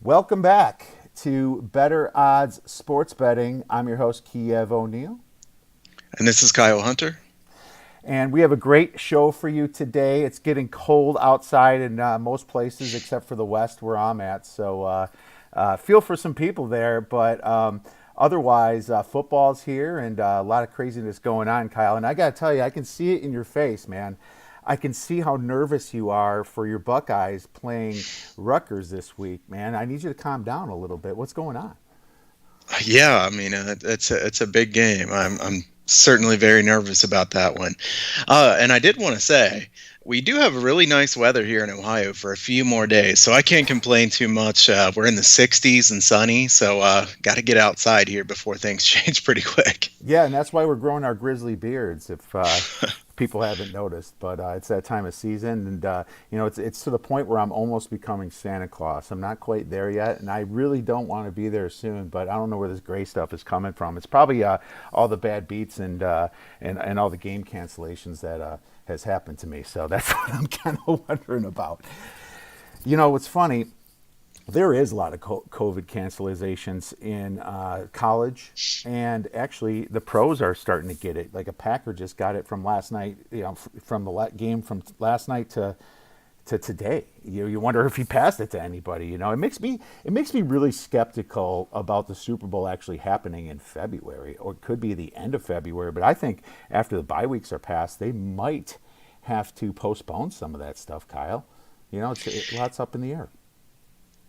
Welcome back to Better Odds Sports Betting. I'm your host, Kiev O'Neill, And this is Kyle Hunter. and we have a great show for you today. It's getting cold outside in most places except for the West where I'm at, so feel for some people there, but otherwise, football's here and a lot of craziness going on, Kyle. And I got to tell you, I can see it in your face, man. I can see how nervous you are for your Buckeyes playing Rutgers this week, man. I need you to calm down a little bit. What's going on? Yeah, I mean it's a big game. I'm certainly very nervous about that one. And I did want to say we do have really nice weather here in Ohio for a few more days, so I can't complain too much. We're in the 60s and sunny, so got to get outside here before things change pretty quick. Yeah, and that's why we're growing our grizzly beards. If people haven't noticed, but it's that time of season, and it's to the point where I'm almost becoming Santa Claus. I'm not quite there yet, and I really don't want to be there soon. But I don't know where this gray stuff is coming from. It's probably all the bad beats and all the game cancellations that has happened to me. So that's what I'm kind of wondering about. You know, what's funny, there is a lot of COVID cancelizations in college, and actually the pros are starting to get it. Like a Packer just got it from last night, from the game from last night to today. You wonder if he passed it to anybody. It makes me really skeptical about the Super Bowl actually happening in February, or it could be the end of February. But I think after the bye weeks are passed, they might have to postpone some of that stuff, Kyle. Lots up in the air.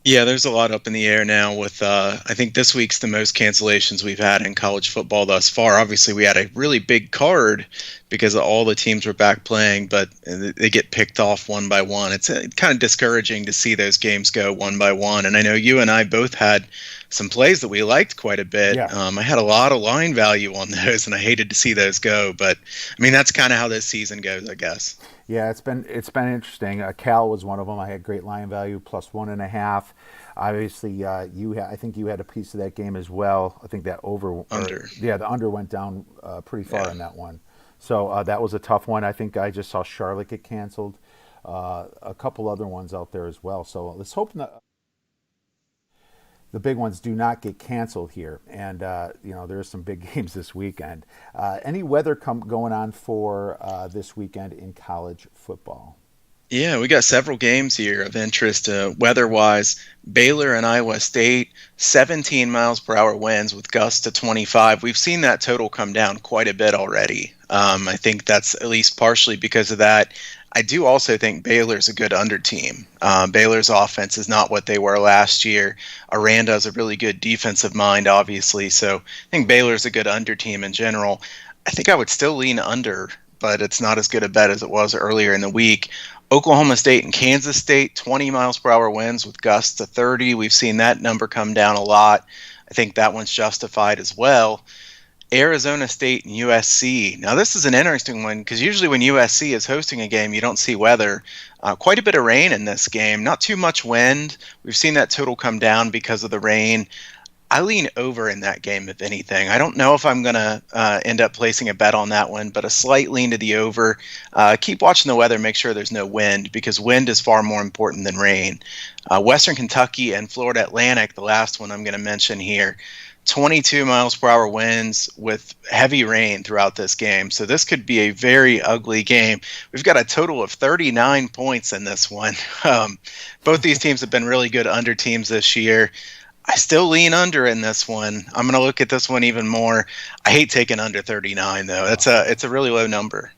Yeah, there's a lot up in the air now with I think this week's the most cancellations we've had in college football thus far. Obviously, we had a really big card because all the teams were back playing, but they get picked off one by one. It's kind of discouraging to see those games go one by one. And I know you and I both had some plays that we liked quite a bit. Yeah. I had a lot of line value on those, and I hated to see those go. But I mean, that's kind of how this season goes, I guess. Yeah, it's been interesting. Cal was one of them. I had great line value plus 1.5. Obviously, I think you had a piece of that game as well. I think that over, or Under. yeah, the under went down pretty far Yeah. in that one. So that was a tough one. I think I just saw Charlotte get canceled. A couple other ones out there as well. So let's hope not, the big ones do not get canceled here. And there's some big games this weekend. Any weather going on for this weekend in college football? Yeah, we got several games here of interest weather-wise. Baylor and Iowa State, 17 miles per hour winds with gusts to 25. We've seen that total come down quite a bit already. I think that's at least partially because of that. I do also think Baylor's a good under team. Baylor's offense is not what they were last year. Aranda's a really good defensive mind, obviously. So I think Baylor's a good under team in general. I think I would still lean under, but it's not as good a bet as it was earlier in the week. Oklahoma State and Kansas State, 20 miles per hour winds with gusts to 30. We've seen that number come down a lot. I think that one's justified as well. Arizona State and USC. Now, this is an interesting one because usually when USC is hosting a game, you don't see weather. Quite a bit of rain in this game, not too much wind. We've seen that total come down because of the rain. I lean over in that game, if anything. I don't know if I'm going to end up placing a bet on that one, but a slight lean to the over. Keep watching the weather, make sure there's no wind, because wind is far more important than rain. Western Kentucky and Florida Atlantic, the last one I'm going to mention here. 22 miles per hour winds with heavy rain throughout this game. So this could be a very ugly game. We've got a total of 39 points in this one. Both these teams have been really good under teams this year. I still lean under in this one. I'm going to look at this one even more. I hate taking under 39 though. It's a really low number.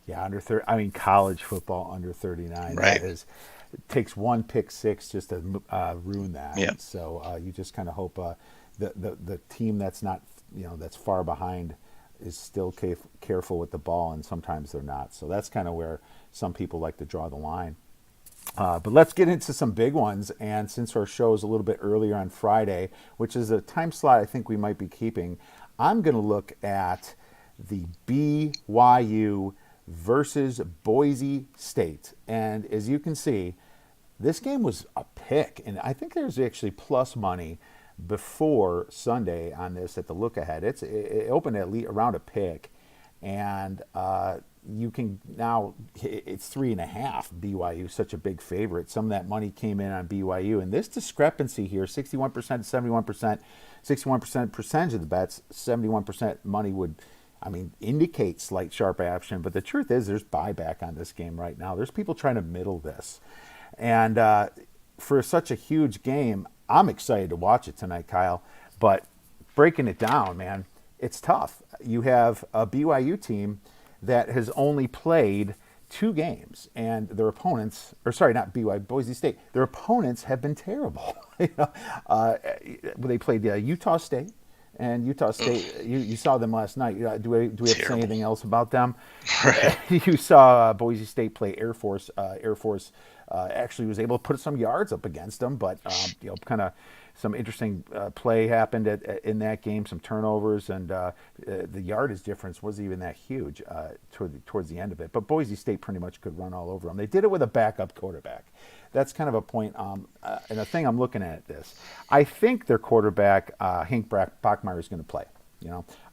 Yeah, under 30. I mean, college football under 39. Right. That is, it takes one pick six just to ruin that. Yeah. So you just kind of hope the team that's not, that's far behind is still careful with the ball, and sometimes they're not. So that's kind of where some people like to draw the line. But let's get into some big ones. And since our show is a little bit earlier on Friday, which is a time slot I think we might be keeping, I'm going to look at the BYU versus Boise State. And as you can see, this game was a pick. And I think there's actually plus money before Sunday on this at the look ahead. It opened at least around a pick. And you can now, it's 3.5. BYU, such a big favorite. Some of that money came in on BYU, and this discrepancy here, 61% to 71%, 61% percentage of the bets, 71% money would, I mean, indicate slight sharp action. But the truth is, there's buyback on this game right now. There's people trying to middle this, and for such a huge game, I'm excited to watch it tonight, Kyle. But breaking it down, man, it's tough. You have a BYU team that has only played 2 games, and their opponents, or sorry, not BYU, Boise State, their opponents have been terrible. They played Utah State, and Utah State, you saw them last night. Do we have to say anything else about them? Right. You saw Boise State play Air Force. Air Force actually was able to put some yards up against them, but kind of some interesting play happened in that game, some turnovers, and the yardage difference wasn't even that huge towards the end of it. But Boise State pretty much could run all over them. They did it with a backup quarterback. That's kind of a point, and a thing I'm looking at this. I think their quarterback, Hank Bachmeier, is going to play.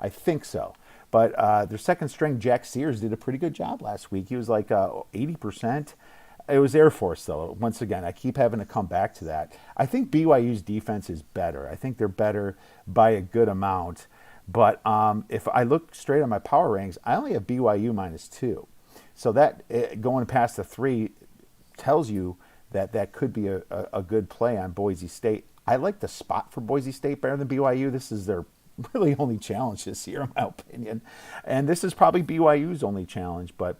I think so. But their second string, Jack Sears, did a pretty good job last week. He was like 80%. It was Air Force, though. Once again, I keep having to come back to that. I think BYU's defense is better. I think they're better by a good amount. But if I look straight at my power rankings, I only have BYU -2. So that going past the 3 tells you that could be a good play on Boise State. I like the spot for Boise State better than BYU. This is their really only challenge this year, in my opinion. And this is probably BYU's only challenge. But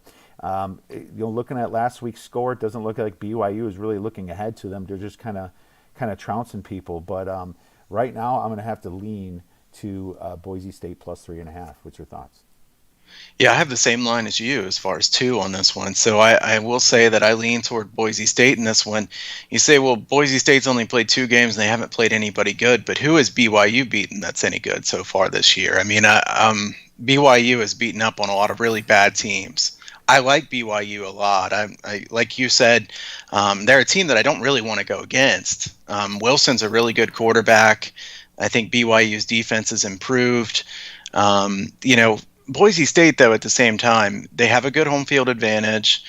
looking at last week's score, it doesn't look like BYU is really looking ahead to them. They're just kind of trouncing people. But right now, I'm going to have to lean to Boise State +3.5. What's your thoughts? Yeah, I have the same line as you as far as 2 on this one. So I will say that I lean toward Boise State in this one. You say, well, Boise State's only played 2 games and they haven't played anybody good, but who has BYU beaten that's any good so far this year? I mean, BYU has beaten up on a lot of really bad teams. I like BYU a lot. I like you said, they're a team that I don't really want to go against. Wilson's a really good quarterback. I think BYU's defense has improved. Boise State, though, at the same time, they have a good home field advantage.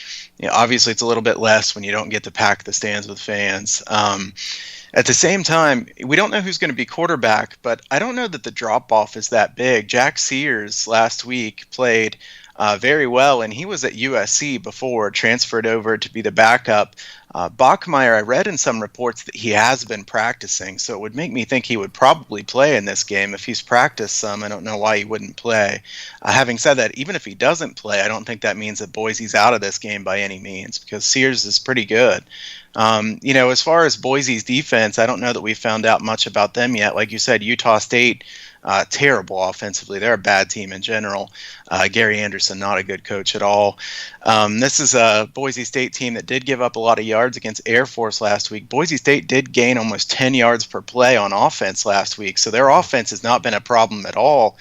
Obviously, it's a little bit less when you don't get to pack the stands with fans. At the same time, we don't know who's going to be quarterback, but I don't know that the drop-off is that big. Jack Sears last week played very well, and he was at USC before, transferred over to be the backup. Bachmeier, I read in some reports that he has been practicing, so it would make me think he would probably play in this game. If he's practiced some, I don't know why he wouldn't play. Having said that, even if he doesn't play, I don't think that means that Boise's out of this game by any means, because Sears is pretty good. As far as Boise's defense, I don't know that we've found out much about them yet. Like you said, Utah State, terrible offensively. They're a bad team in general. Gary Anderson, not a good coach at all. This is a Boise State team that did give up a lot of yards against Air Force last week. Boise State did gain almost 10 yards per play on offense last week, so their offense has not been a problem at all.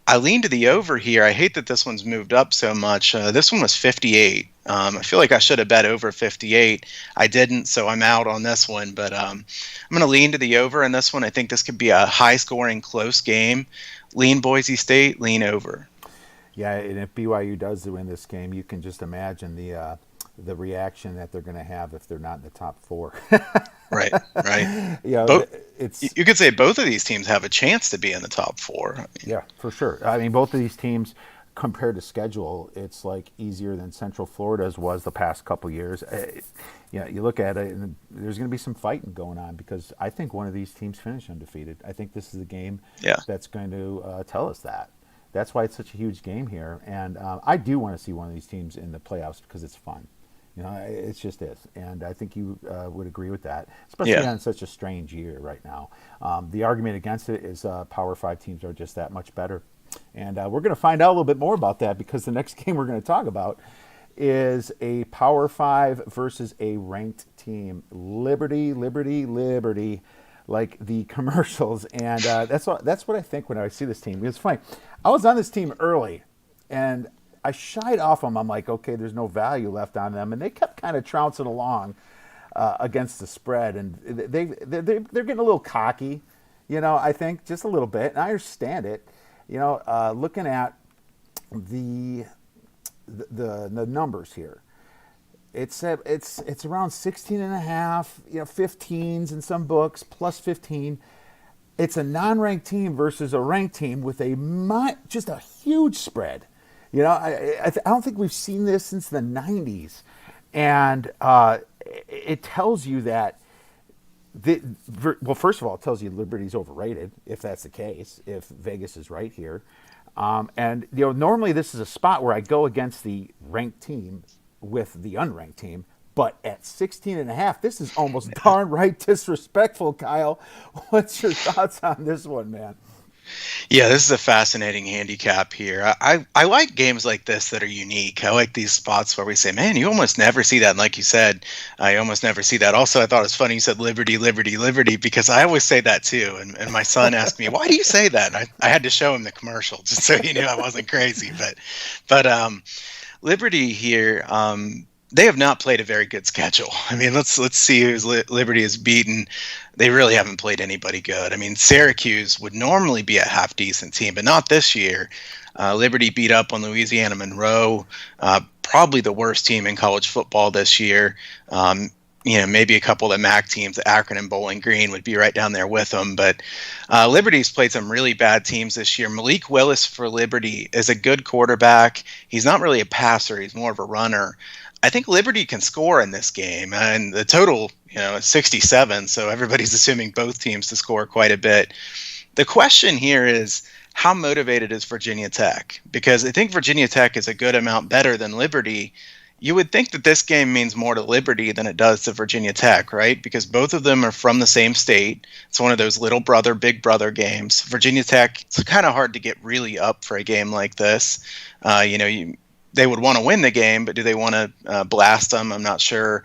I lean to the over here. I hate that this one's moved up so much. This one was 58. I feel like I should have bet over 58. I didn't, so I'm out on this one. But I'm going to lean to the over in this one. I think this could be a high-scoring, close game. Lean Boise State, lean over. Yeah, and if BYU does win this game, you can just imagine the reaction that they're going to have if they're not in the top 4. Right. It's you could say both of these teams have a chance to be in the top 4. Yeah, for sure. I mean, both of these teams, compared to schedule, it's like easier than Central Florida's was the past couple years. You look at it, and there's going to be some fighting going on because I think one of these teams finish undefeated. I think this is a game that's going to tell us that. That's why it's such a huge game here, and I do want to see one of these teams in the playoffs because it's fun. It just is, and I think you would agree with that, especially on such a strange year right now. The argument against it is Power 5 teams are just that much better, and we're going to find out a little bit more about that because the next game we're going to talk about is a Power 5 versus a ranked team. Liberty, Liberty, Liberty, like the commercials, and that's what I think when I see this team. It's funny. I was on this team early, and I shied off them. I'm like, okay, there's no value left on them, and they kept kind of trouncing along against the spread, and they're getting a little cocky, I think just a little bit, and I understand it. Looking at the the numbers here. It's around 16 and a half, 15s in some books, plus 15. It's a non-ranked team versus a ranked team with just a huge spread. I don't think we've seen this since the 90s. And it tells you that, well, first of all, it tells you Liberty's overrated, if that's the case, if Vegas is right here. And normally this is a spot where I go against the ranked team with the unranked team, but at 16 and a half, this is almost darn right disrespectful. Kyle, what's your thoughts on this one, man? Yeah, this is a fascinating handicap here. I like games like this that are unique. I like these spots where we say, man, you almost never see that. And like you said, I almost never see that. Also, I thought it was funny you said Liberty, Liberty, Liberty, because I always say that too. And my son asked me, why do you say that? And I had to show him the commercial just so he knew I wasn't crazy. But Liberty here, they have not played a very good schedule. I mean, let's see who's Liberty has beaten. They really haven't played anybody good. I mean, Syracuse would normally be a half decent team, but not this year. Liberty beat up on Louisiana Monroe, probably the worst team in college football this year. Maybe a couple of the MAC teams, Akron and Bowling Green, would be right down there with them. But Liberty's played some really bad teams this year. Malik Willis for Liberty is a good quarterback. He's not really a passer. He's more of a runner. I think Liberty can score in this game, and the total, is 67. So everybody's assuming both teams to score quite a bit. The question here is, how motivated is Virginia Tech? Because I think Virginia Tech is a good amount better than Liberty. You would think that this game means more to Liberty than it does to Virginia Tech, right? Because both of them are from the same state. It's one of those little brother, big brother games. Virginia Tech, it's kind of hard to get really up for a game like this. They would want to win the game, but do they want to blast them? I'm not sure.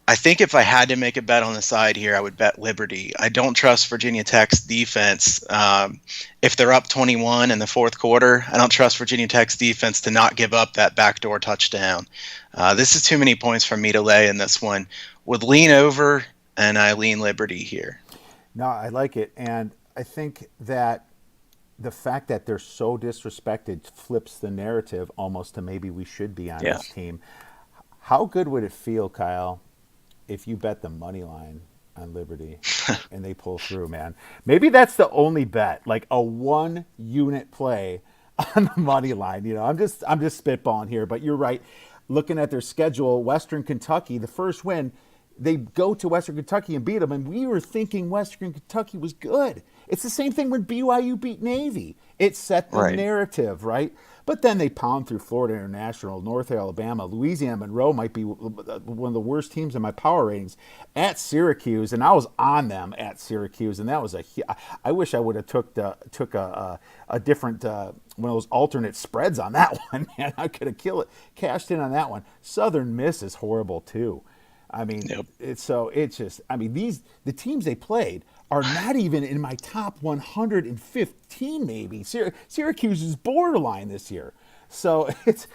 I think if I had to make a bet on the side here, I would bet Liberty. I don't trust Virginia Tech's defense. If they're up 21 in the fourth quarter, I don't trust Virginia Tech's defense to not give up that backdoor touchdown. This is too many points for me to lay in this one. Would lean over, and I lean Liberty here. No, I like it. And I think that the fact that they're so disrespected flips the narrative almost to maybe we should be on this team. How good would it feel, Kyle, if you bet the money line on Liberty and they pull through, man? Maybe that's the only bet, like a 1-unit play on the money line. I'm just spitballing here, but you're right. Looking at their schedule, Western Kentucky, the first win, they go to Western Kentucky and beat them, and we were thinking Western Kentucky was good. It's the same thing when BYU beat Navy. It set the narrative, right? But then they pound through Florida International, North Alabama, Louisiana Monroe might be one of the worst teams in my power ratings, at Syracuse, and I was on them at Syracuse, and that was I wish I would have took a different one of those alternate spreads on that one, man. I could have cashed in on that one. Southern Miss is horrible too. I mean, the teams they played are not even in my top 115, maybe. Syracuse is borderline this year. So it's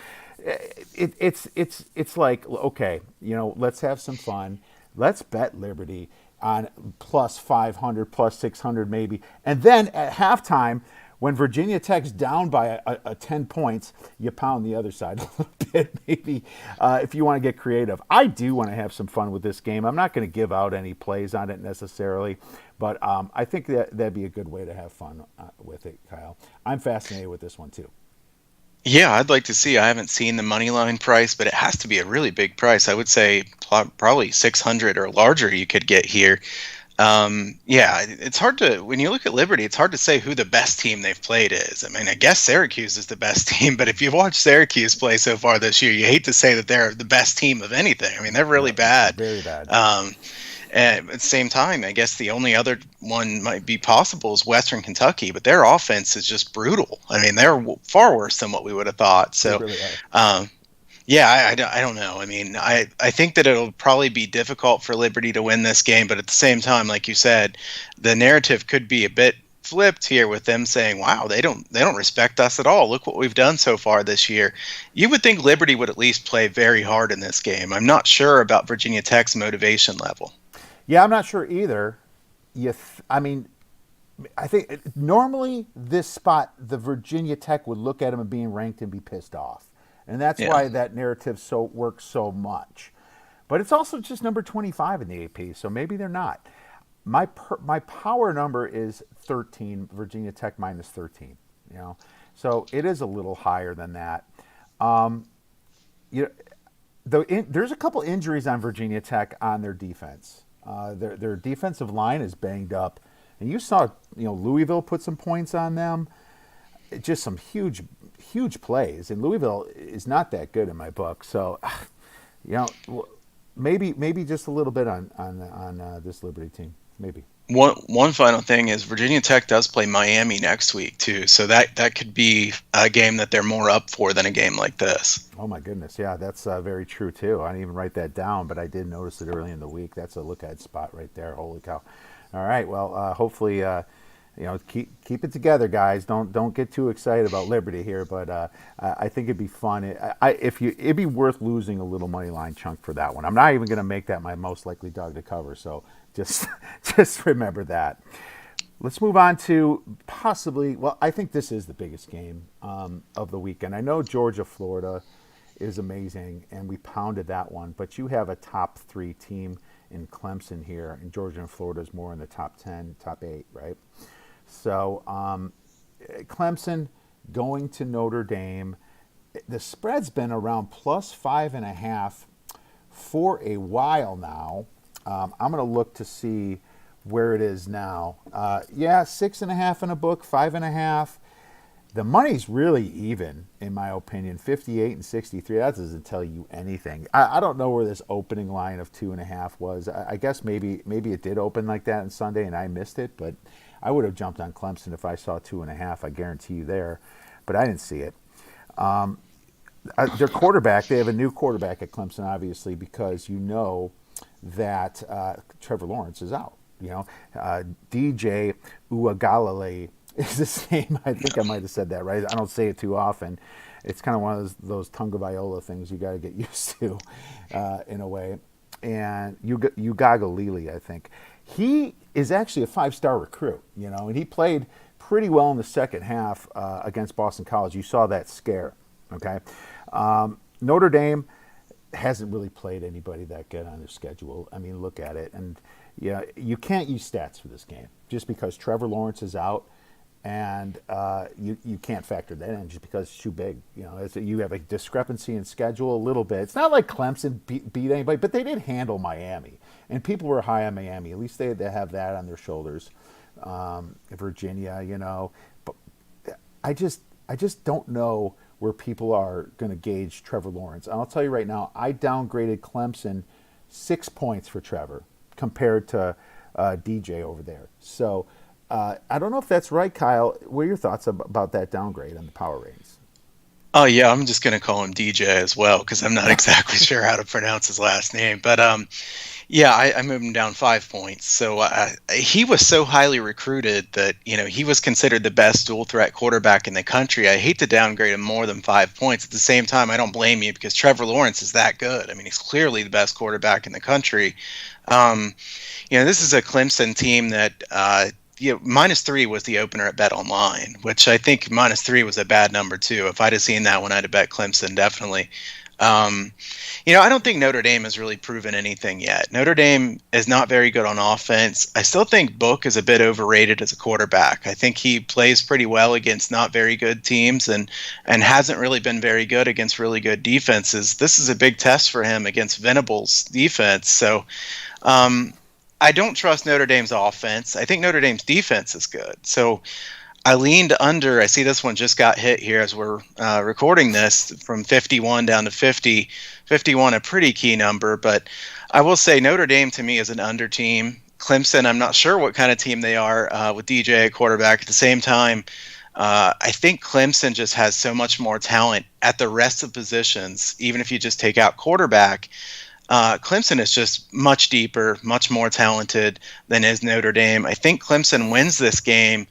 like, okay, let's have some fun. Let's bet Liberty on plus 500, plus 600 maybe. And then at halftime, when Virginia Tech's down by a 10 points, you pound the other side a little bit, maybe, if you want to get creative. I do want to have some fun with this game. I'm not going to give out any plays on it necessarily, but I think that'd be a good way to have fun with it, Kyle. I'm fascinated with this one, too. Yeah, I'd like to see. I haven't seen the money line price, but it has to be a really big price. I would say probably 600 or larger you could get here. It's hard to, when you look at Liberty, it's hard to say who the best team they've played is. I mean, I guess Syracuse is the best team, but if you've watched Syracuse play so far this year, you hate to say that they're the best team of anything. I mean, they're really bad. Very bad. And at the same time, I guess the only other one might be possible is Western Kentucky, but their offense is just brutal. I mean, they're far worse than what we would have thought. So, really I don't know. I mean, I think that it'll probably be difficult for Liberty to win this game, but at the same time, like you said, the narrative could be a bit flipped here with them saying, wow, they don't respect us at all. Look what we've done so far this year. You would think Liberty would at least play very hard in this game. I'm not sure about Virginia Tech's motivation level. Yeah, I'm not sure either. I think normally this spot, the Virginia Tech would look at them and being ranked and be pissed off. and that's Yeah. why that narrative works so much. But it's also just number 25 in the AP, so maybe they're not. My power number is 13. Virginia Tech minus 13. You know, so it is a little higher than that. You know, there's a couple injuries on Virginia Tech on their defense. Their defensive line is banged up, and you saw Louisville put some points on them. Just some huge plays, and Louisville is not that good in my book. So, you know, maybe just a little bit on this Liberty team, maybe. One final thing is Virginia Tech does play Miami next week too, so that could be a game that they're more up for than a game like this. Oh my goodness, yeah, that's very true too. I didn't even write that down, but I did notice it early in the week. That's a look ahead spot right there. Holy cow! All right, well, hopefully, keep it together, guys. Don't get too excited about Liberty here, but I think it'd be fun. It'd be worth losing a little money line chunk for that one. I'm not even going to make that my most likely dog to cover. So just just remember that. Let's move on to possibly. Well, I think this is the biggest game of the weekend. I know Georgia, Florida is amazing, and we pounded that one. But you have a top 3 team in Clemson here, and Georgia and Florida is more in the top 10, top 8, right? So Clemson going to Notre Dame. The spread's been around plus 5.5 for a while now. I'm going to look to see where it is now. 6.5 in a book, 5.5. The money's really even, in my opinion, 58 and 63. That doesn't tell you anything. I don't know where this opening line of 2.5 was. I guess maybe it did open like that on Sunday and I missed it, but I would have jumped on Clemson if I saw 2.5. I guarantee you there, but I didn't see it. Their quarterback, they have a new quarterback at Clemson, obviously, because that Trevor Lawrence is out. DJ Uiagalelei is his name. I think I might have said that right. I don't say it too often. It's kind of one of those Tunga Viola things you got to get used to in a way. And Uiagalelei, I think. He is actually a 5-star recruit, and he played pretty well in the second half against Boston College. You saw that scare, okay? Notre Dame hasn't really played anybody that good on their schedule. I mean, look at it. And you can't use stats for this game just because Trevor Lawrence is out, and you can't factor that in just because it's too big. You have a discrepancy in schedule a little bit. It's not like Clemson beat anybody, but they did handle Miami, and people were high on Miami. At least they have that on their shoulders. Virginia, but I just don't know where people are going to gauge Trevor Lawrence. And I'll tell you right now, I downgraded Clemson 6 points for Trevor compared to DJ over there. So I don't know if that's right, Kyle. What are your thoughts about that downgrade on the power ratings? Oh yeah, I'm just gonna call him DJ as well because I'm not exactly sure how to pronounce his last name. But I moved him down 5 points. So he was so highly recruited that he was considered the best dual threat quarterback in the country. I hate to downgrade him more than 5 points. At the same time, I don't blame you because Trevor Lawrence is that good. I mean, he's clearly the best quarterback in the country. This is a Clemson team that. -3 was the opener at Bet Online, which I think -3 was a bad number too. If I'd have seen that one, I'd have bet Clemson definitely. I don't think Notre Dame has really proven anything yet. Notre Dame is not very good on offense. I still think Book is a bit overrated as a quarterback. I think he plays pretty well against not very good teams and hasn't really been very good against really good defenses. This is a big test for him against Venable's defense. So, I don't trust Notre Dame's offense. I think Notre Dame's defense is good. So I leaned under. I see this one just got hit here as we're recording this from 51 down to 50. 51, a pretty key number. But I will say Notre Dame to me is an under team. Clemson, I'm not sure what kind of team they are with DJ at quarterback. At the same time, I think Clemson just has so much more talent at the rest of positions, even if you just take out quarterback. Clemson is just much deeper, much more talented than is Notre Dame. I think Clemson wins this game.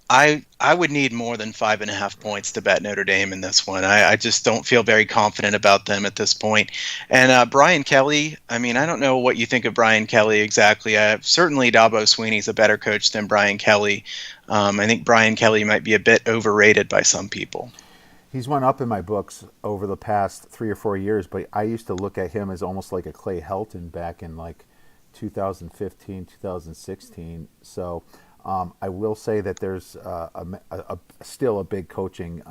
I would need more than 5.5 points to bet Notre Dame in this one. I just don't feel very confident about them at this point. And Brian Kelly, I mean, I don't know what you think of Brian Kelly exactly. Certainly Dabo Swinney's a better coach than Brian Kelly. I think Brian Kelly might be a bit overrated by some people. He's went up in my books over the past 3 or 4 years, but I used to look at him as almost like a Clay Helton back in like 2015, 2016. So I will say that there's still a big coaching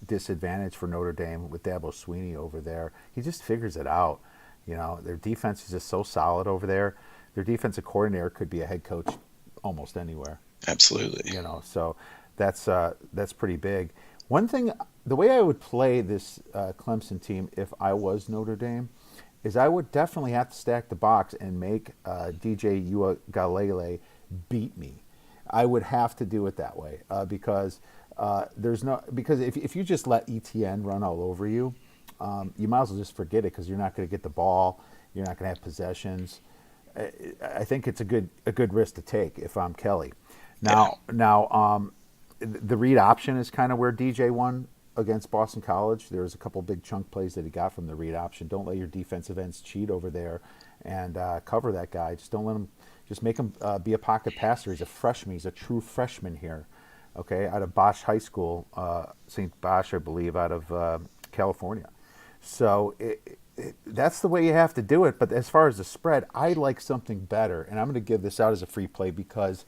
disadvantage for Notre Dame with Dabo Sweeney over there. He just figures it out. You know, their defense is just so solid over there. Their defensive coordinator could be a head coach almost anywhere. Absolutely. You know, so that's pretty big. One thing, the way I would play this Clemson team if I was Notre Dame, is I would definitely have to stack the box and make DJ Uiagalelei beat me. I would have to do it that way because because if you just let ETN run all over you, you might as well just forget it because you're not going to get the ball, you're not going to have possessions. I think it's a good risk to take if I'm Kelly. Now, the read option is kind of where DJ won against Boston College. There was a couple big chunk plays that he got from the read option. Don't let your defensive ends cheat over there and cover that guy. Just don't let him. Just make him be a pocket passer. He's a freshman. He's a true freshman here. Okay, out of Bosch High School, St. Bosch, I believe, out of California. So that's the way you have to do it. But as far as the spread, I like something better, and I'm going to give this out as a free play because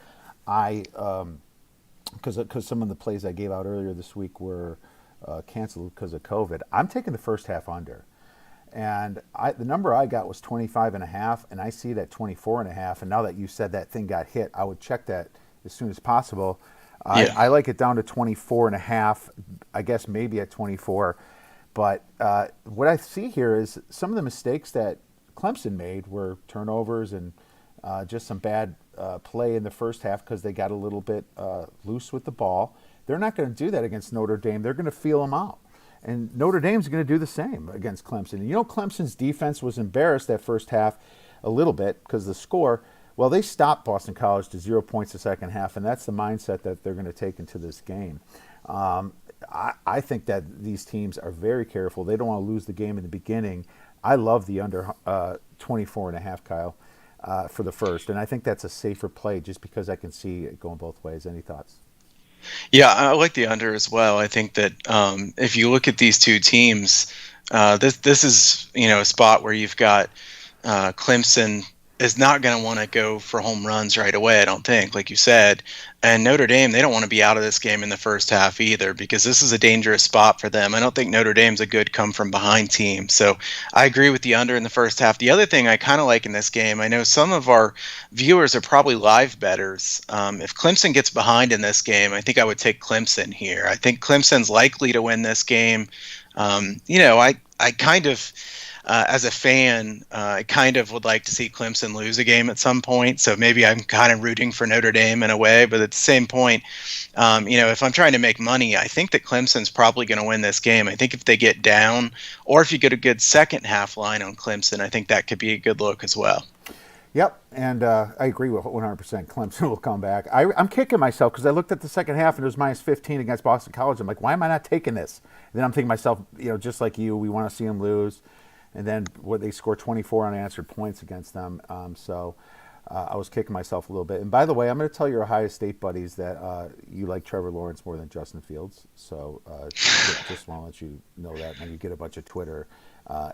because some of the plays I gave out earlier this week were canceled because of COVID. I'm taking the first half under. And the number I got was 25.5, and I see it at 24.5. And now that you said that thing got hit, I would check that as soon as possible. I like it down to 24.5, I guess maybe at 24. But what I see here is some of the mistakes that Clemson made were turnovers and just some bad play in the first half because they got a little bit loose with the ball. They're not going to do that against Notre Dame. They're going to feel them out. And Notre Dame's going to do the same against Clemson. And you know, Clemson's defense was embarrassed that first half a little bit because the score. Well, they stopped Boston College to 0 points the second half, and that's the mindset that they're going to take into this game. I think that these teams are very careful. They don't want to lose the game in the beginning. I love the under 24.5, Kyle, for the first. And I think that's a safer play just because I can see it going both ways. Any thoughts? Yeah, I like the under as well. I think that if you look at these two teams, this is a spot where you've got Clemson is not going to want to go for home runs right away, I don't think, like you said. And Notre Dame, they don't want to be out of this game in the first half either because this is a dangerous spot for them. I don't think Notre Dame's a good come-from-behind team. So I agree with the under in the first half. The other thing I kind of like in this game, I know some of our viewers are probably live bettors. If Clemson gets behind in this game, I think I would take Clemson here. I think Clemson's likely to win this game. I kind of... as a fan, I kind of would like to see Clemson lose a game at some point. So maybe I'm kind of rooting for Notre Dame in a way. But at the same point, if I'm trying to make money, I think that Clemson's probably going to win this game. I think if they get down or if you get a good second half line on Clemson, I think that could be a good look as well. Yep, and I agree with 100%. Clemson will come back. I'm kicking myself because I looked at the second half and it was minus 15 against Boston College. I'm like, why am I not taking this? And then I'm thinking to myself, just like you, we want to see them lose. And then they score 24 unanswered points against them. So I was kicking myself a little bit. And by the way, I'm going to tell your Ohio State buddies that you like Trevor Lawrence more than Justin Fields. So just want to let you know that. And you get a bunch of Twitter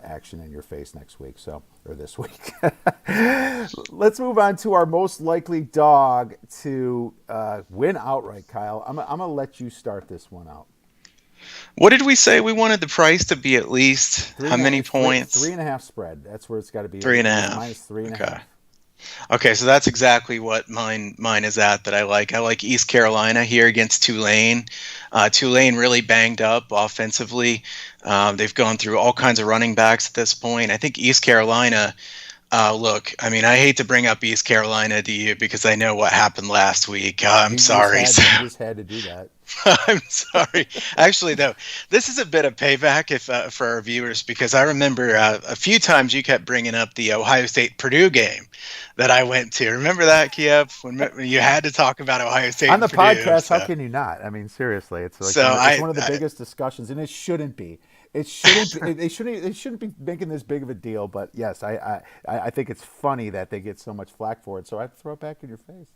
action in your face next week, or this week. Let's move on to our most likely dog to win outright, Kyle. I'm going to let you start this one out. What did we say we wanted the price to be at least? How many points? 3.5 spread. That's where it's got to be. 3.5. Minus 3.5. Okay, so that's exactly what mine is at that I like. I like East Carolina here against Tulane. Tulane really banged up offensively. They've gone through all kinds of running backs at this point. I think East Carolina. Look, I mean, I hate to bring up East Carolina to you because I know what happened last week. I'm sorry. You just had to do that. I'm sorry. Actually, though, this is a bit of payback for our viewers because I remember a few times you kept bringing up the Ohio State-Purdue game that I went to. Remember that, Kiev? When you had to talk about Ohio State on the Purdue, podcast. So. How can you not? I mean, seriously, it's like it's one of the biggest discussions, and it shouldn't be. It shouldn't. They shouldn't be making this big of a deal. But yes, I think it's funny that they get so much flack for it. So I have to throw it back in your face.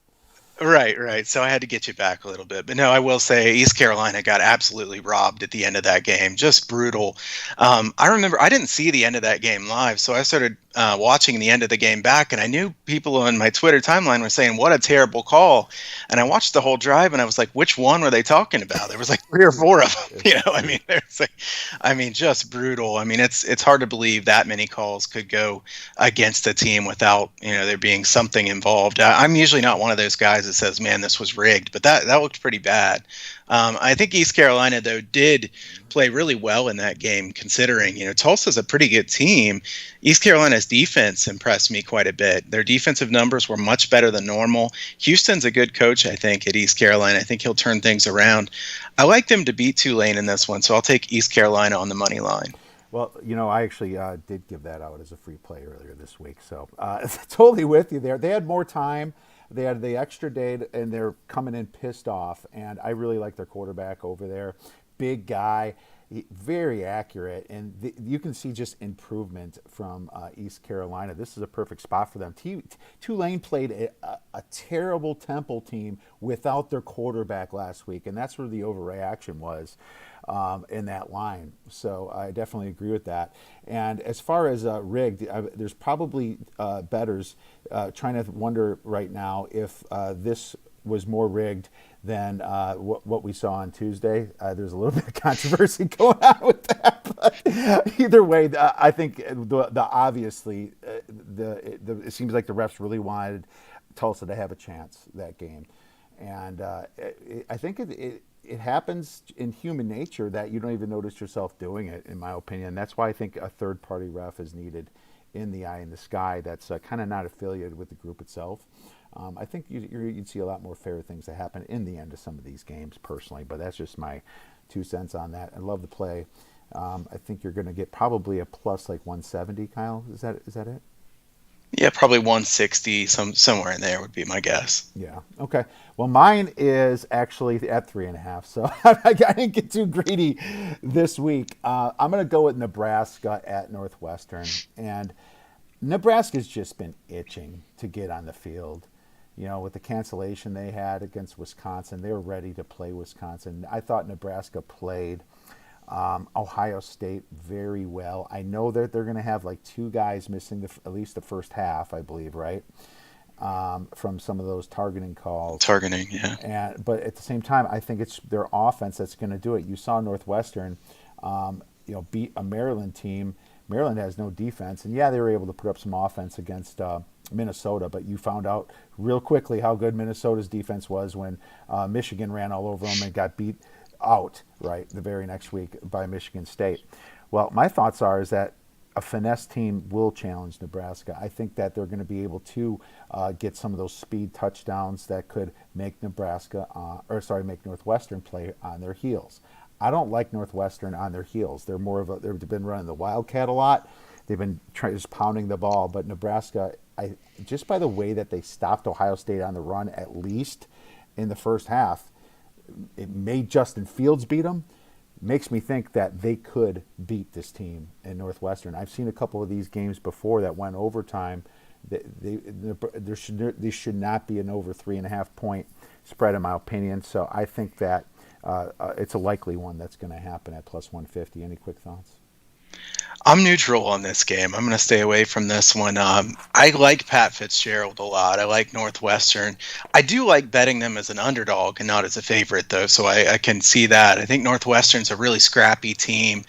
Right, right. So I had to get you back a little bit. But no, I will say East Carolina got absolutely robbed at the end of that game. Just brutal. I remember I didn't see the end of that game live. So I started watching the end of the game back. And I knew people on my Twitter timeline were saying, what a terrible call. And I watched the whole drive and I was like, which one were they talking about? There was like three or four of them. You know, I mean, there's like, I mean, just brutal. I mean, it's hard to believe that many calls could go against a team without there being something involved. I'm usually not one of those guys that says, "Man, this was rigged," but that looked pretty bad. I think East Carolina though did play really well in that game, considering Tulsa's a pretty good team. East Carolina's defense impressed me quite a bit. Their defensive numbers were much better than normal. Houston's a good coach, I think, at East Carolina. I think he'll turn things around. I like them to beat Tulane in this one, so I'll take East Carolina on the money line. Well, I actually did give that out as a free play earlier this week, so totally with you there. They had more time, they had the extra day, and they're coming in pissed off. And I really like their quarterback over there, big guy, very accurate, and you can see just improvement from East Carolina. This is a perfect spot for them. Tulane played a terrible Temple team without their quarterback last week, and that's where the overreaction was in that line. So I definitely agree with that. And as far as rigged, there's probably bettors trying to wonder right now if this was more rigged than what we saw on Tuesday. There's a little bit of controversy going on with that, but either way, I think the obviously it seems like the refs really wanted Tulsa to have a chance that game, and I think it happens in human nature that you don't even notice yourself doing it, in my opinion. That's why I think a third-party ref is needed in the eye in the sky that's kind of not affiliated with the group itself. I think you'd see a lot more fair things that happen in the end of some of these games, personally, but that's just my 2 cents on that. I love the play. I think you're going to get probably a plus like 170, Kyle. Is that it? Yeah, probably 160, somewhere in there would be my guess. Yeah. Okay. Well, mine is actually at 3.5, so I didn't get too greedy this week. I'm going to go with Nebraska at Northwestern, and Nebraska's just been itching to get on the field. With the cancellation they had against Wisconsin, they were ready to play Wisconsin. I thought Nebraska played Ohio State very well. I know that they're going to have like two guys missing at least the first half, I believe, right? From some of those targeting calls. Targeting, yeah. But at the same time, I think it's their offense that's going to do it. You saw Northwestern, beat a Maryland team. Maryland has no defense, and yeah, they were able to put up some offense against Minnesota, but you found out real quickly how good Minnesota's defense was when Michigan ran all over them and got beat out, right, the very next week by Michigan State. Well, my thoughts are is that a finesse team will challenge Nebraska. I think that they're going to be able to get some of those speed touchdowns that could make make Northwestern play on their heels. I don't like Northwestern on their heels. They've been running the Wildcat a lot. They've been just pounding the ball, but Nebraska, just by the way that they stopped Ohio State on the run, at least in the first half, it made Justin Fields beat them. Makes me think that they could beat this team in Northwestern. I've seen a couple of these games before that went overtime. There should not be an over 3.5 point spread, in my opinion. So I think that it's a likely one that's going to happen at plus 150. Any quick thoughts? I'm neutral on this game. I'm going to stay away from this one. I like Pat Fitzgerald a lot. I like Northwestern. I do like betting them as an underdog and not as a favorite, though, so I can see that. I think Northwestern's a really scrappy team.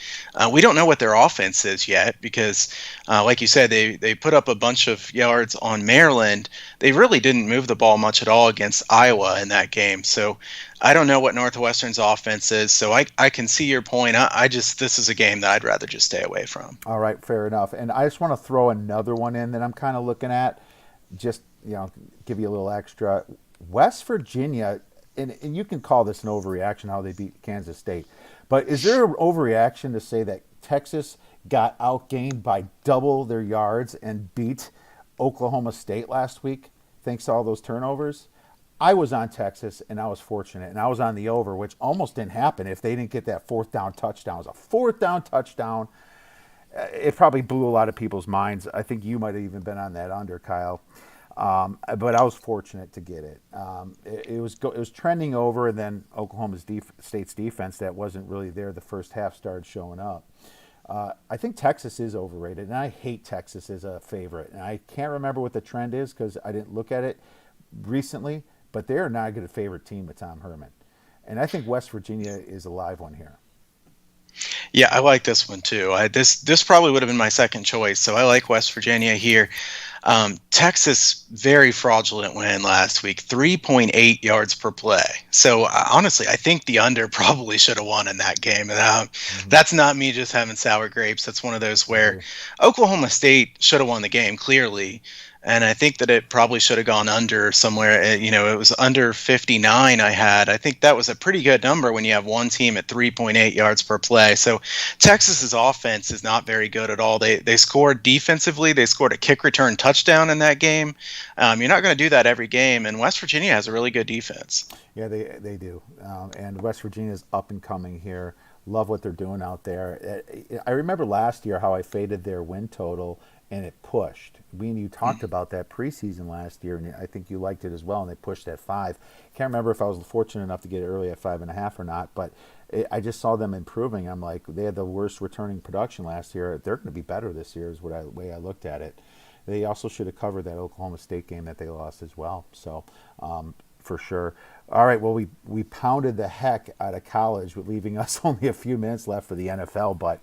We don't know what their offense is yet because, like you said, they put up a bunch of yards on Maryland. They really didn't move the ball much at all against Iowa in that game. So I don't know what Northwestern's offense is, so I can see your point. This is a game that I'd rather just stay away from. All right, fair enough. And I just want to throw another one in that I'm kind of looking at, just give you a little extra. West Virginia, and you can call this an overreaction how they beat Kansas State, but is there an overreaction to say that Texas got outgained by double their yards and beat Oklahoma State last week thanks to all those turnovers? I was on Texas, and I was fortunate, and I was on the over, which almost didn't happen if they didn't get that fourth down touchdown. It was a fourth down touchdown. It probably blew a lot of people's minds. I think you might have even been on that under, Kyle. But I was fortunate to get it. It was trending over, and then State's defense that wasn't really there the first half started showing up. I think Texas is overrated, and I hate Texas as a favorite. And I can't remember what the trend is because I didn't look at it recently, but they are not a good favorite team with Tom Herman. And I think West Virginia is a live one here. Yeah, I like this one too. This probably would have been my second choice, so I like West Virginia here. Texas, very fraudulent win last week, 3.8 yards per play. So honestly, I think the under probably should have won in that game. And that's not me just having sour grapes. That's one of those where Oklahoma State should have won the game clearly. And I think that it probably should have gone under somewhere. It was under 59 I had. I think that was a pretty good number when you have one team at 3.8 yards per play. So Texas's offense is not very good at all. They scored defensively. They scored a kick return touchdown in that game. You're not going to do that every game. And West Virginia has a really good defense. Yeah, they do. And West Virginia is up and coming here. Love what they're doing out there. I remember last year how I faded their win total, and it pushed. We and you talked about that preseason last year, and I think you liked it as well. And they pushed at 5. Can't remember if I was fortunate enough to get it early at 5.5 or not, but I just saw them improving. I'm like, they had the worst returning production last year. They're going to be better this year, is the way I looked at it. They also should have covered that Oklahoma State game that they lost as well. So, for sure. All right, well, we pounded the heck out of college, leaving us only a few minutes left for the NFL. But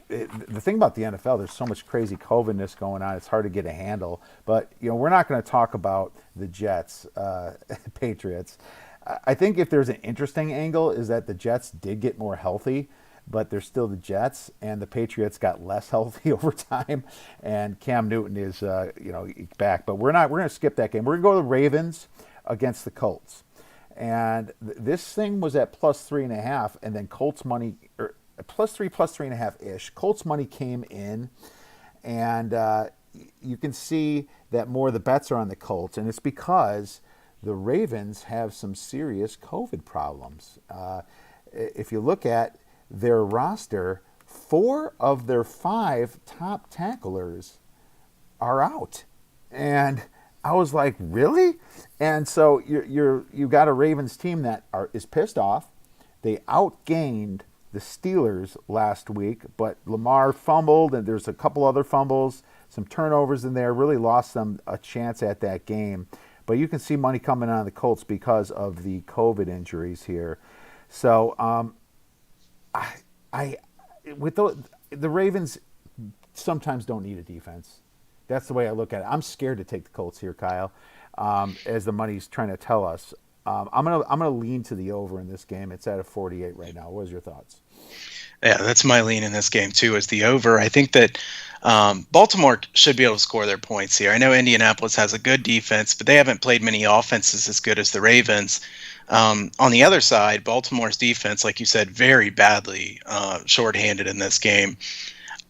the thing about the NFL, there's so much crazy COVIDness going on, it's hard to get a handle. But, we're not going to talk about the Jets, Patriots. I think if there's an interesting angle is that the Jets did get more healthy, but they're still the Jets, and the Patriots got less healthy over time. And Cam Newton is, back. But we're going to skip that game. We're going to go to the Ravens against the Colts. And this thing was at plus 3.5, and then Colts money, or plus 3.5 ish. Colts money came in, and you can see that more of the bets are on the Colts, and it's because the Ravens have some serious COVID problems. If you look at their roster, 4 of their 5 top tacklers are out, and I was like, really? And so you got a Ravens team that is pissed off. They outgained the Steelers last week, but Lamar fumbled, and there's a couple other fumbles, some turnovers in there, really lost them a chance at that game. But you can see money coming on the Colts because of the COVID injuries here. So with the Ravens sometimes don't need a defense. That's the way I look at it. I'm scared to take the Colts here, Kyle, as the money's trying to tell us. I'm gonna lean to the over in this game. It's at a 48 right now. What are your thoughts? Yeah, that's my lean in this game too, is the over. I think that Baltimore should be able to score their points here. I know Indianapolis has a good defense, but they haven't played many offenses as good as the Ravens. On the other side, Baltimore's defense, like you said, very badly shorthanded in this game.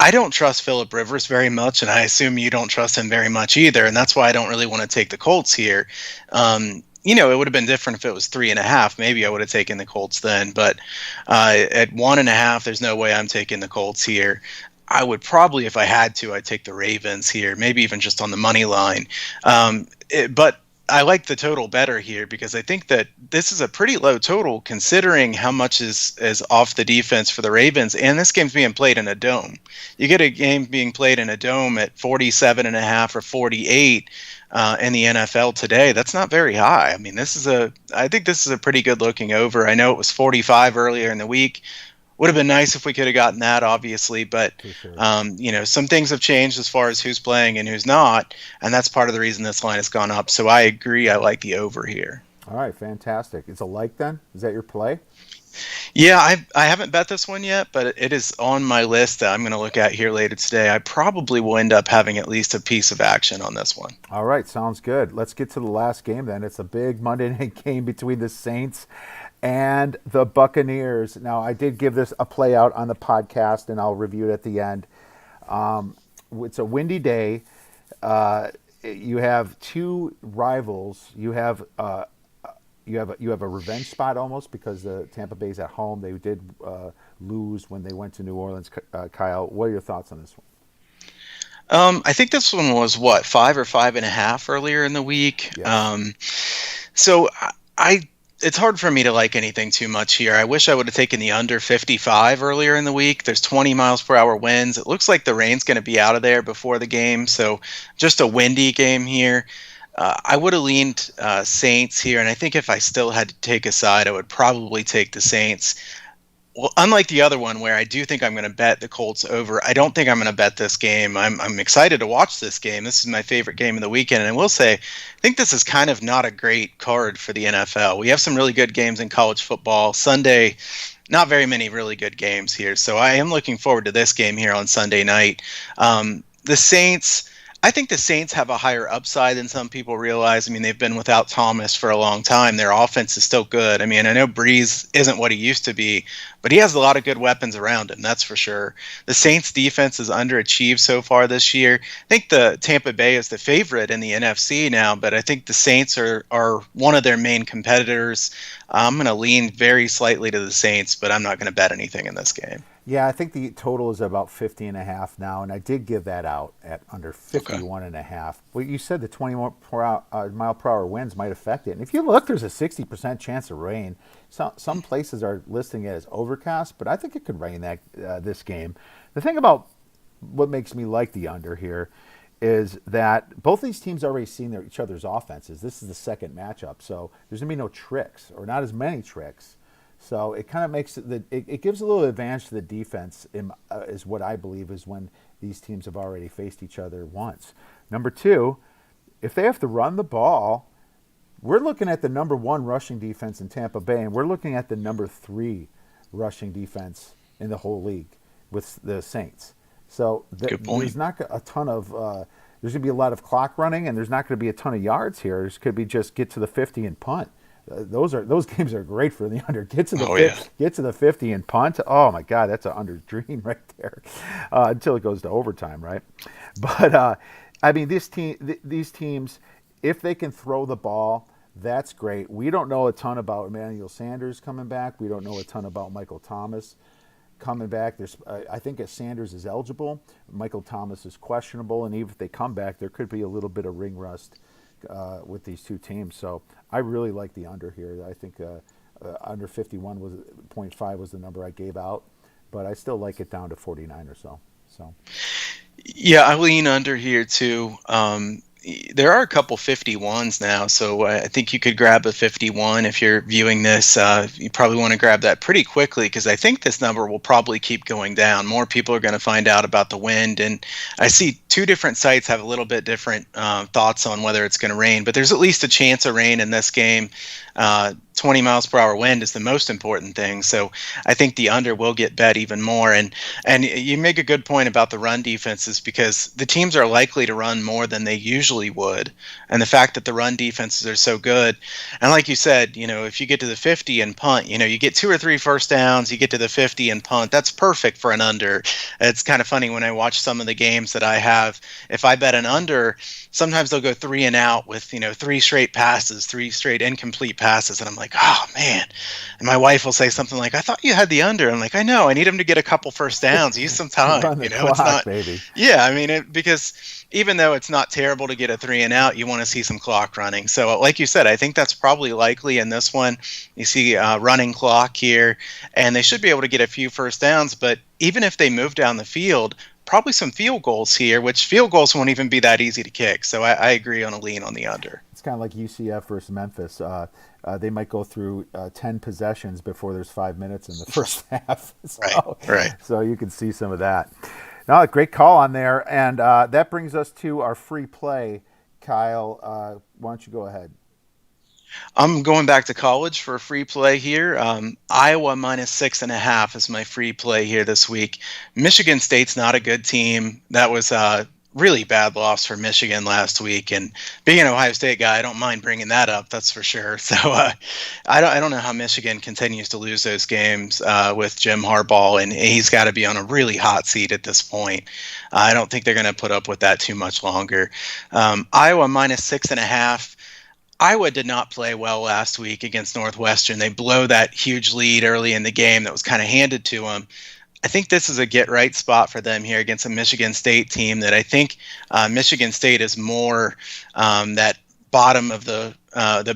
I don't trust Phillip Rivers very much, and I assume you don't trust him very much either, and that's why I don't really want to take the Colts here. It would have been different if it was 3.5. Maybe I would have taken the Colts then, but at 1.5, there's no way I'm taking the Colts here. I would probably, if I had to, I'd take the Ravens here, maybe even just on the money line. But I like the total better here because I think that this is a pretty low total considering how much is off the defense for the Ravens, and this game's being played in a dome. You get a game being played in a dome at 47.5 or 48 in the NFL today. That's not very high. I mean, I think this is a pretty good looking over. I know it was 45 earlier in the week. Would have been nice if we could have gotten that, obviously, but Sure. some things have changed as far as who's playing and who's not, and that's part of the reason this line has gone up. So I agree. I like the over here. All right, fantastic. It's a like then? Is that your play? Yeah, I haven't bet this one yet, but it is on my list that I'm going to look at here later today. I probably will end up having at least a piece of action on this one. All right, sounds good. Let's get to the last game then. It's a big Monday night game between the Saints and the Buccaneers. Now, I did give this a play out on the podcast, and I'll review it at the end. It's a windy day. You have 2 rivals. You have a revenge spot almost because the Tampa Bay's at home. They did lose when they went to New Orleans. Kyle, what are your thoughts on this one? I think this one was what, 5 or 5.5 earlier in the week. Yes. So I it's hard for me to like anything too much here. I wish I would have taken the under 55 earlier in the week. There's 20 miles per hour winds. It looks like the rain's going to be out of there before the game, so just a windy game here. I would have leaned Saints here, and I think if I still had to take a side, I would probably take the Saints. Well, unlike the other one where I do think I'm going to bet the Colts over, I don't think I'm going to bet this game. I'm excited to watch this game. This is my favorite game of the weekend, and I will say, I think this is kind of not a great card for the NFL. We have some really good games in college football. Sunday, not very many really good games here, so I am looking forward to this game here on Sunday night. The Saints. I think the Saints have a higher upside than some people realize. I mean, they've been without Thomas for a long time. Their offense is still good. I mean, I know Breeze isn't what he used to be, but he has a lot of good weapons around him, that's for sure. The Saints defense has underachieved so far this year. I think the Tampa Bay is the favorite in the NFC now, but I think the Saints are one of their main competitors. I'm going to lean very slightly to the Saints, but I'm not going to bet anything in this game. Yeah, I think the total is about 50 and a half now, and I did give that out at under Okay. 51 and a half. Well, you said the 20 mile per hour winds might affect it. And if you look, there's a 60% chance of rain. Some places are listing it as overcast, but I think it could rain this game. The thing about what makes me like the under here is that both these teams already seen each other's offenses. This is the second matchup, so there's going to be no tricks or not as many tricks. So it kind of makes it gives a little advantage to the defense, is what I believe is when these teams have already faced each other once. Number two, if they have to run the ball, we're looking at the number one rushing defense in Tampa Bay, and we're looking at the number three rushing defense in the whole league with the Saints. So Good there's point. not a ton of there's going to be a lot of clock running, and there's not going to be a ton of yards here. There's could be just get to the 50 and punt. Those games are great for the under. Oh, yeah. Get to the 50 and punt. Oh my God, that's an under dream right there. Until it goes to overtime, right? But I mean, these teams, if they can throw the ball, that's great. We don't know a ton about Emmanuel Sanders coming back. We don't know a ton about Michael Thomas coming back. I think if Sanders is eligible, Michael Thomas is questionable, and even if they come back, there could be a little bit of ring rust with these two teams. So I really like the under here. I think under 51 was .5 was the number I gave out, but I still like it down to 49 or so. So Yeah, I lean under here too. There are a couple 51s now, so I think you could grab a 51 if you're viewing this. You probably want to grab that pretty quickly because I think this number will probably keep going down. More people are going to find out about the wind, and I see two different sites have a little bit different thoughts on whether it's going to rain, but there's at least a chance of rain in this game. 20 miles per hour wind is the most important thing. So I think the under will get bet even more. And you make a good point about the run defenses because the teams are likely to run more than they usually would. And the fact that the run defenses are so good. And like you said, if you get to the 50 and punt, you get 2 or 3 first downs, you get to the 50 and punt. That's perfect for an under. It's kind of funny when I watch some of the games that I have. If I bet an under, sometimes they'll go 3 and out with 3 straight passes, 3 straight incomplete passes, and I'm like, oh man. And my wife will say something like, I thought you had the under. I'm like, I know, I need him to get a couple first downs, use some time. run the It's clock, not. baby. Yeah, I mean, because even though it's not terrible to get a 3 and out, you want to see some clock running. So like you said, I think that's probably likely in this one. You see running clock here, and they should be able to get a few first downs, but even if they move down the field, probably some field goals here, which field goals won't even be that easy to kick. So I agree on a lean on the under. It's kind of like UCF versus Memphis. They might go through 10 possessions before there's 5 minutes in the first half. So you can see some of that. No, great call on there. And that brings us to our free play. Kyle, why don't you go ahead? I'm going back to college for a free play here. Iowa minus 6.5 is my free play here this week. Michigan State's not a good team. That was a really bad loss for Michigan last week. And being an Ohio State guy, I don't mind bringing that up. That's for sure. So I don't know how Michigan continues to lose those games with Jim Harbaugh, and he's got to be on a really hot seat at this point. I don't think they're going to put up with that too much longer. Iowa minus 6.5. Iowa did not play well last week against Northwestern. They blow that huge lead early in the game that was kind of handed to them. I think this is a get right spot for them here against a Michigan State team that I think Michigan State is more that bottom of the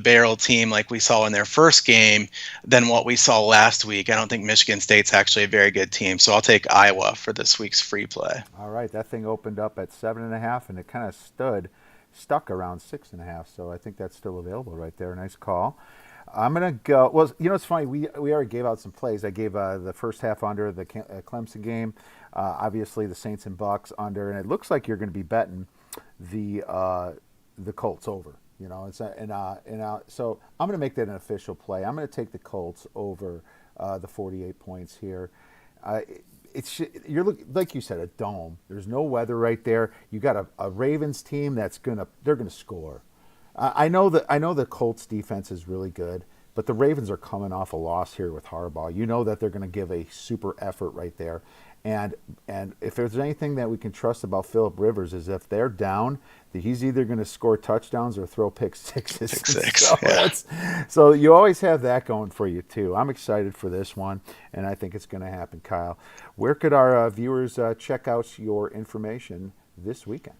barrel team like we saw in their first game than what we saw last week. I don't think Michigan State's actually a very good team, so I'll take Iowa for this week's free play. All right, that thing opened up at 7.5, and it kind of stuck around 6.5. So I think that's still available right there. Nice call. I'm gonna go. Well, it's funny. We already gave out some plays. I gave the first half under the Clemson game. Obviously, the Saints and Bucks under, and it looks like you're going to be betting the Colts over. So I'm going to make that an official play. I'm going to take the Colts over the 48 points here. Like you said, a dome. There's no weather right there. You got a Ravens team they're gonna score. I know the Colts defense is really good, but the Ravens are coming off a loss here with Harbaugh. You know that they're going to give a super effort right there, and if there's anything that we can trust about Phillip Rivers is if they're down, that he's either going to score touchdowns or throw pick sixes. Pick six. So, Yeah. so you always have that going for you too. I'm excited for this one, and I think it's going to happen. Kyle, where could our viewers check out your information this weekend?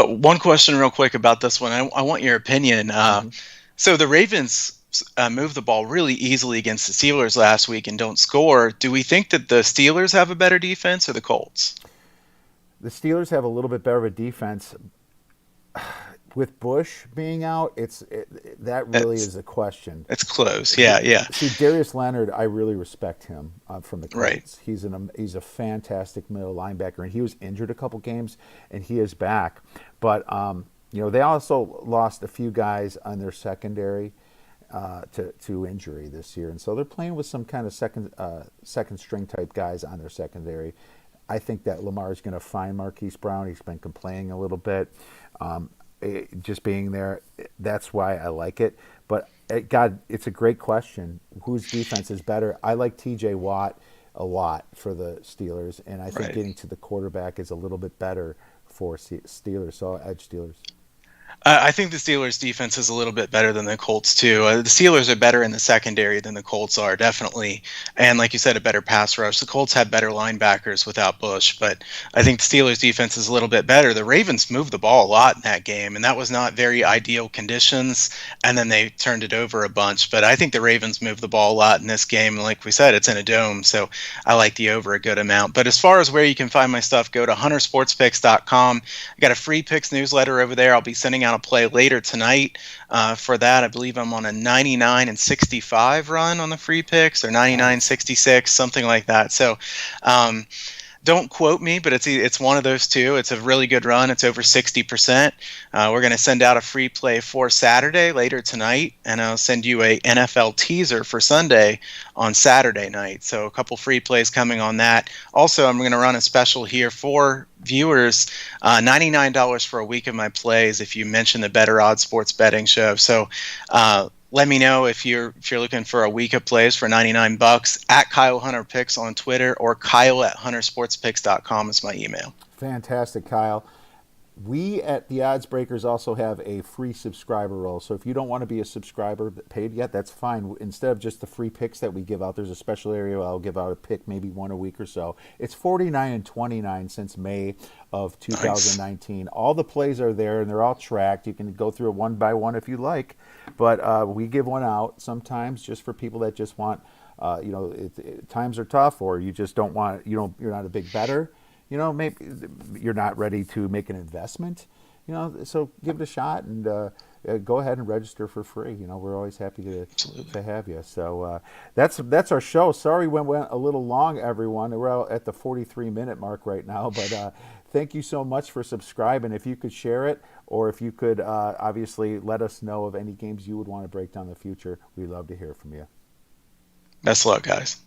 One question, real quick, about this one. I want your opinion. So the Ravens moved the ball really easily against the Steelers last week and don't score. Do we think that the Steelers have a better defense or the Colts? The Steelers have a little bit better of a defense. With Bush being out, that really is a question. It's close. Yeah. See, Darius Leonard, I really respect him from the Colts. Right. He's a fantastic middle linebacker, and he was injured a couple games, and he is back. But they also lost a few guys on their secondary to injury this year, and so they're playing with some kind of second string type guys on their secondary. I think that Lamar is going to find Marquise Brown. He's been complaining a little bit. Just being there, that's why I like it. But it's a great question. Whose defense is better? I like T.J. Watt a lot for the Steelers, and I think getting to the quarterback is a little bit better for Steelers. So I'll edge Steelers. I think the Steelers' defense is a little bit better than the Colts, too. The Steelers are better in the secondary than the Colts are, definitely. And like you said, a better pass rush. The Colts have better linebackers without Bush, but I think the Steelers' defense is a little bit better. The Ravens moved the ball a lot in that game, and that was not very ideal conditions, and then they turned it over a bunch. But I think the Ravens moved the ball a lot in this game, and like we said, it's in a dome, so I like the over a good amount. But as far as where you can find my stuff, go to huntersportspicks.com. I got a free picks newsletter over there. I'll be sending out a play later tonight for that. I believe I'm on a 99 and 65 run on the free picks, or 99-66, something like that. So don't quote me, but it's one of those two. It's a really good run. It's over 60%. We're going to send out a free play for Saturday later tonight, and I'll send you a NFL teaser for Sunday on Saturday night. So a couple free plays coming on that. Also, I'm going to run a special here for viewers, $99 for a week of my plays if you mention the Better Odds Sports Betting Show. So let me know if you're looking for a week of plays for $99 at Kyle Hunter Picks on Twitter, or Kyle@huntersportspicks.com is my email. Fantastic, Kyle. We at the Odds Breakers also have a free subscriber role. So if you don't want to be a subscriber paid yet, that's fine. Instead of just the free picks that we give out, there's a special area where I'll give out a pick, maybe one a week or so. It's $49 and $29 since May of 2019. Nice. All the plays are there, and they're all tracked. You can go through it one by one if you like, but we give one out sometimes just for people that just want, times are tough, or you just don't want, you're not a big bettor. Maybe you're not ready to make an investment, so give it a shot and go ahead and register for free. We're always happy to have you. So that's our show. Sorry we went a little long, everyone. We're at the 43-minute mark right now, but thank you so much for subscribing. If you could share it, or if you could obviously let us know of any games you would want to break down in the future, we'd love to hear from you. Best of luck, guys.